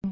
Hai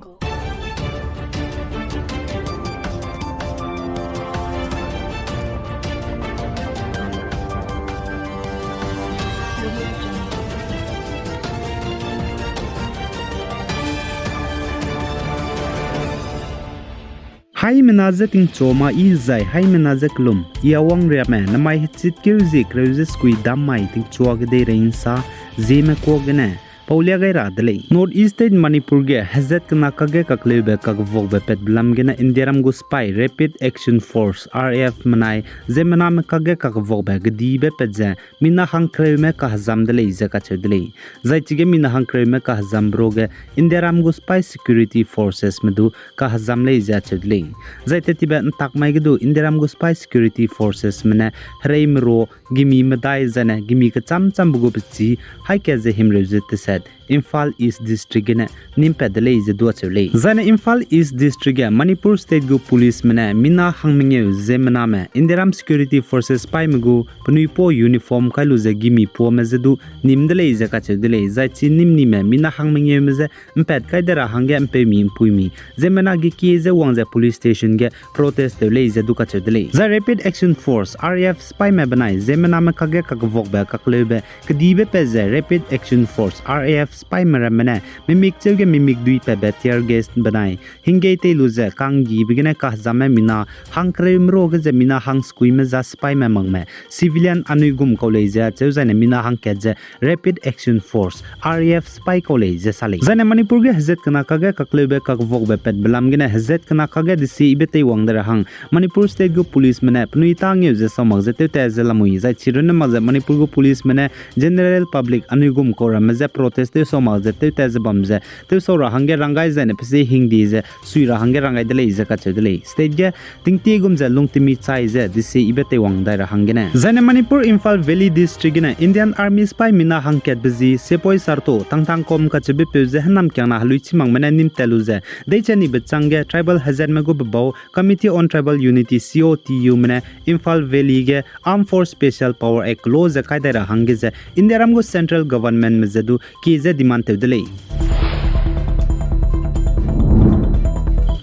menaze ting choma I zai hai menaze klum iawang ria me namai chit kirzi kreuze skui damai ting chua gede reinsa Zeme ko gene Paulia gai radlei North East State Manipur ge hazet kana kage kaklebe kagvog be pet blam gena Indiaram go spy Rapid Action Force RAF manai zemena me kage kagvog be gdi be petze mina hangkre me ka hazam dele zaka chedlei zai chige mina hangkre me ka hazam broge Indiaram go spy Security Forces medu ka hazam le za chedlei zai tetibe takmai gedu Indiaram go spy Security Forces mena hreimro gimi medai zane gimi ka cham bugo pichi hai ke ze himrezet said Imphal East District ne nimpedle is do chule zana Imphal East District Manipur State go police mena mina hangmenge zemna me Indiaram Security Forces pai mego pnuipo uniform kailu ze gimi po mezedu nimdele is ka chedele zaichi nimni me mina hangmenge meze imped kaidera hangge mpe mi puimi zemna gi ki ze wangze police station ge protest le is du ka chedele za Rapid Action Force RAF spy me banai zemna me kage kagvok ba kaklebe kdibe peze Rapid Action Force RAF spy maramane mimik chilge mimik dui pe better guest banai hinge te luze kangi bigene ka zame mina hangkrem ro ge mina hang skui me za spy me mangme civilian anuigum college chezane mina hang keje Rapid Action Force RAF spy college sale zane manipur ge hazet kana kage kaklebe kakvok be pet blam gene hazet kana kage disi ibete wangdara hang manipur state go police mane pnui tang ye je samag je te zelamui za chirone maze manipur go police mane general public anuigum kora maze protest somal je te bamze te so rahange rangai zane pse hingdi je sui rahange rangai dele je ka chedele state ge tingti gum je lungtimi chai je dise ibete wangdai rahange ne zane manipur Imphal Valley district ne Indian Army spy mina hangket bezi sepoi sarto tangtang kom ka chebe peze hanam kyang halui chimang mena nim telu je dei chani bechange tribal hazard me go bau Committee on Tribal Unity COTU mena Imphal Valley ge Armed Force Special Power Act law je kaida rahange je Indiaram go central government me jedu ki je demand tevdele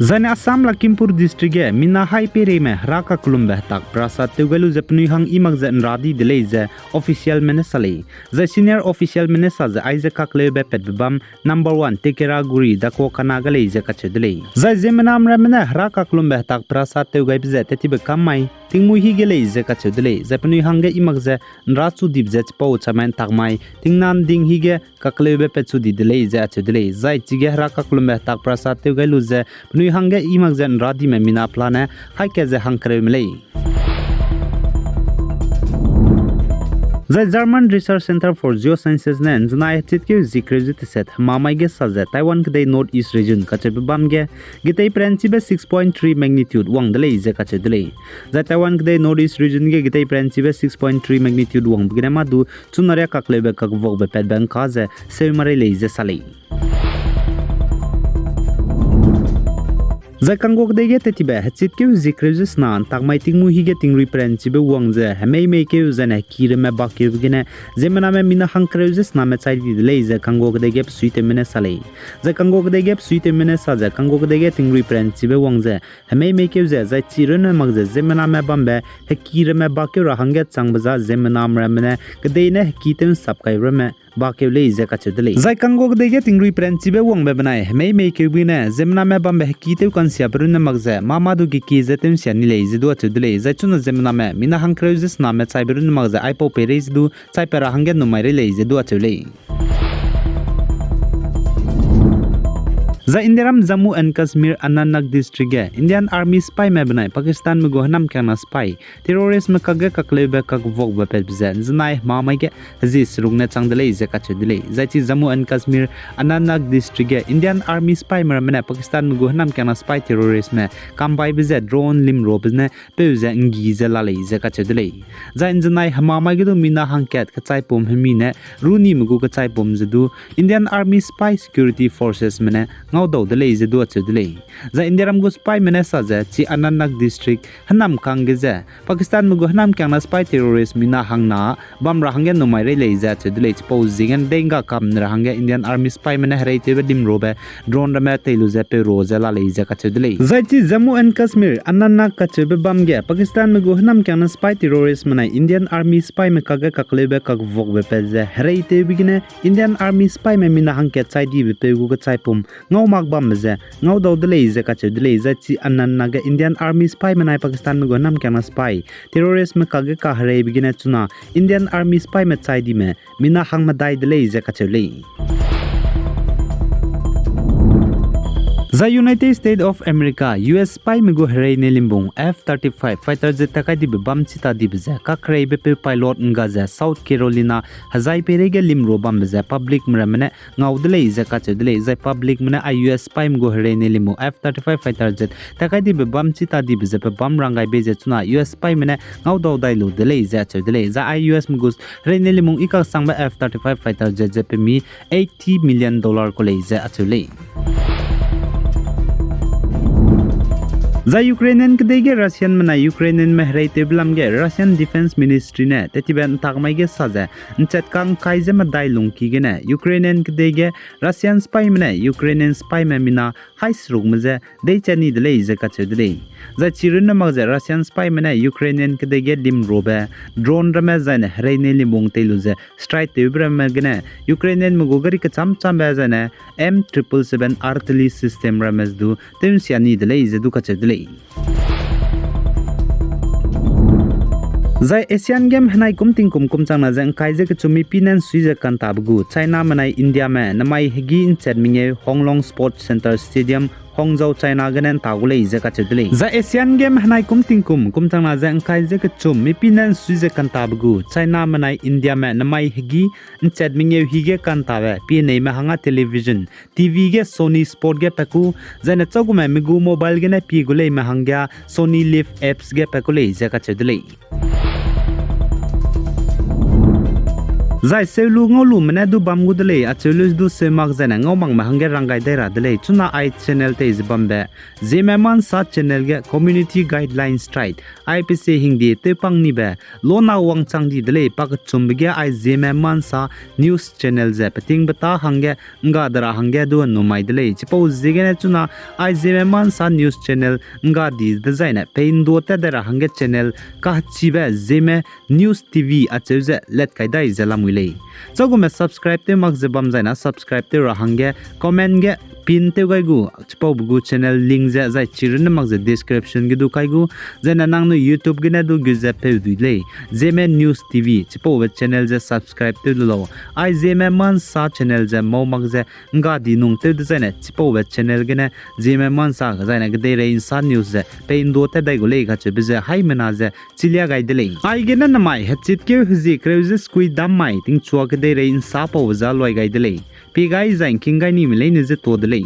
Zane Assam Lakhimpur district ge mina hai pere me raka klum behtak prasad tewgalu japnui hang imag zen radi dele je official menesale the senior official menesa je aize kakle be petbam number 1 tekera guri dako kanagale je kachedele za zemenam ramena raka klum behtak prasad tewgai bje tetibe kamai tingmui hi gele je kachedele japnui hange imag je nrachu dip je pau chaman takmai tingnan ding hi ge kakle be pechu di dele je achedele zai chige raka klum behtak prasad tewgailu je pnui hange imag zen radi me mina plana hai ke je hangkre mlei The German Research Center for Geosciences ne znai chitke zikrejit set mamai ge saje Taiwan gdei northeast region kachebe bamge gitei prenchibe 6.3 magnitude wang dele je kachedele the Taiwan gdei northeast region ge gitei prenchibe 6.3 magnitude wang bigena madu chunare kaklebe kakvog be pet bank kaze semare leje salei Zakangok dege tetibe chitke zikrejis nan takmai tingmu hige tingri prenchibe wangje hamei meke uzane kireme bakevgene zemena me mina hankrejis name chaidi leize kangok dege suite mene salei Zakangok dege suite mene saje kangok dege tingri prenchibe wangje hamei meke uze zai chirone magje zemena me bambe he kireme bakera hange changbaza zemena mramene kdeine kitem sapkai rame bakew leize kachedele zai kangok dege tingri prenchibe wangbe banai hamei meke bine zemena me bambe kitew sia brunna magze mamadu gi ki zetem sia ni leize do chudle zaichuna zemna me mina hankrejis na me chai brunna magze aipo pereis du chai pera hange no mai leize do chule The Indiaram Jammu and Kashmir Anantnag district ge Indian Army spy me banai Pakistan me gohanam kana spy terrorist me kage kaklebe kakvok ba pebzen znai mamai ge hazis rungna changdele je kachedele zaichi Jammu and Kashmir Anantnag district ge Indian Army spy me mena Pakistan me gohanam kana spy terrorist me kambai bize drone lim robne peuze ngi je lalei je kachedele zain znai mamai ge do mina hangket kachai pom hemi ne runi me go kachai pom jedu Indian Army spy security forces mena ngau do de lei je du achu de lei za India ram gu spy mena sa je chi Anantnag district hanam khang ge je Pakistan mu gu hanam kyang na spy terrorist mina hangna bam ra hangge no mai re lei je achu de lei po zingen denga kam na hangge Indian army spy mena hare te dim ro be drone ra ma te lu je pe ro je la lei je ka chu de lei za chi Jammu and Kashmir Anantnag ka chu be bam ge Pakistan mu gu hanam kyang na spy terrorist mana Indian army spy me ka ge ka kle be ka vok be pe je hare te bigine Indian army spy me mina hang ke chai di be pe gu ka chai pum ngau mak bam je ngau do de lei je ka chu de lei za chi Anantnag Indian army spy mana Pakistan mu gu hanam kyang na spy terrorist me ka ge ka hare bigine chuna Indian army spy me chai di me mina hang ma dai de lei je ka chu lei The United States of America US spy migu hare ne limbung F-35 fighter jet takai di bam chita di bza ka khrei be pilot nga za South Carolina hazai pere ge limro bam bza public mramane ngau dele za ka chedele za public mena US spy migu hare ne limu F-35 fighter jet takai di bam chita di bza bam rangai be je chuna US spy mena ngau do dai lu dele za chedele za US migu hare ne limung ika sangba F-35 fighter jet je pe mi $80 million ko le za achule za Ukrainian kdege Russian mana Ukrainian mehrai teblam ge Russian Defense Ministry ne tetiben takmai ge saja nchet kang kaije ma dai lungki ge ne Ukrainian kdege Russian spy mana Ukrainian spy ma mina hais rug mje dei chani dele je ka chedele za chirin ma ge Russian spy mana Ukrainian kdege dim robe drone rama za ne hrai ne limung telu je strike tebra ma ge ne Ukrainian mu gogari ka cham cham ba za ne M777 artillery system ramas du tem siani dele je du ka chedele Zai Asian Game hanai kumting kum changna jang kaije ke chumi pinan suije kan tabgu China manai India ma namai hegi in chadminge Honglong Sports Center Stadium Hongzhou China ganen tagule ije ka chedle za Asian Game hanai kumting kum changna jang kaije ke chumi pinan suije kan tabgu China manai India ma namai hegi in chadminge hige kan tawe pi nei ma hanga television TV ge Sony Sport ge paku jana choguma migu mobile ge na pi gule ma hangya Sony Live apps ge pakule ije ka chedle Zai selu ngolu mena du bam gudle achulus du semak jana ngomang mahange rangai daira dele chuna I channel te izbambe Zeme man sa channel ge community guidelines straight IPC hingdi te pangni be lona wang changdi dele pak chumbge I Zeme man sa news channel je pating bata hange nga dara hange du numai dele chipo zigene chuna I Zeme man sa news channel nga di design pein do te dara hange channel ka chibe Zeme news TV achuje let kai dai zalamui Chogome subscribe te mag zebam zaina subscribe te rahange comment ge pin te gaigu chpau bugu channel link za zai chirin mag ze description ge du kaigu zena nang no YouTube ge na du ge ze pe du le Zeme news TV chpau we channel ze subscribe te lo I Zeme man sa channel ze mo mag ze nga di nung te de zaina chpau we channel ge na Zeme man sa zaina ge de re insa news ze pe indo te dai go le ga che be ze hai mena ze chilia gai de le ai ge na namai hachit ke huzi kreuze skui dam mai ting chua ke de re insa po za loi gai de le pi gai zain king gai ni milei ne ze to de le